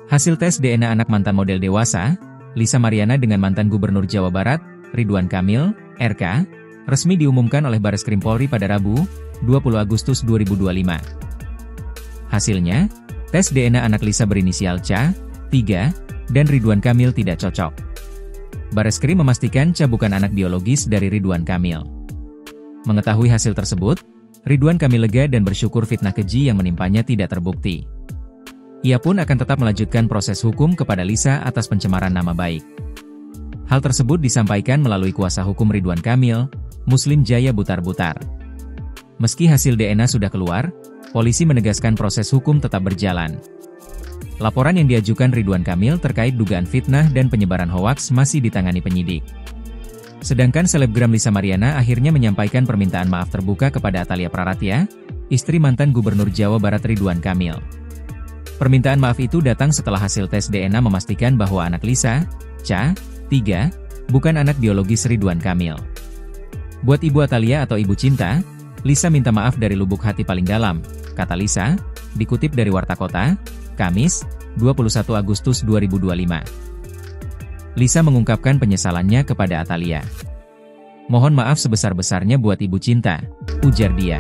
Hasil tes DNA anak mantan model dewasa, Lisa Mariana dengan mantan Gubernur Jawa Barat, Ridwan Kamil, RK, resmi diumumkan oleh Bareskrim Polri pada Rabu, 20 Agustus 2025. Hasilnya, tes DNA anak Lisa berinisial C, 3, dan Ridwan Kamil tidak cocok. Bareskrim memastikan C bukan anak biologis dari Ridwan Kamil. Mengetahui hasil tersebut, Ridwan Kamil lega dan bersyukur fitnah keji yang menimpanya tidak terbukti. Ia pun akan tetap melanjutkan proses hukum kepada Lisa atas pencemaran nama baik. Hal tersebut disampaikan melalui kuasa hukum Ridwan Kamil, Muslim Jaya Butar-Butar. Meski hasil DNA sudah keluar, polisi menegaskan proses hukum tetap berjalan. Laporan yang diajukan Ridwan Kamil terkait dugaan fitnah dan penyebaran hoaks masih ditangani penyidik. Sedangkan selebgram Lisa Mariana akhirnya menyampaikan permintaan maaf terbuka kepada Atalia Praratya, istri mantan Gubernur Jawa Barat Ridwan Kamil. Permintaan maaf itu datang setelah hasil tes DNA memastikan bahwa anak Lisa, C, 3, bukan anak biologis Ridwan Kamil. Buat Ibu Atalia atau Ibu Cinta, Lisa minta maaf dari lubuk hati paling dalam, kata Lisa, dikutip dari Warta Kota, Kamis, 21 Agustus 2025. Lisa mengungkapkan penyesalannya kepada Atalia. "Mohon maaf sebesar-besarnya buat Ibu Cinta," ujar dia.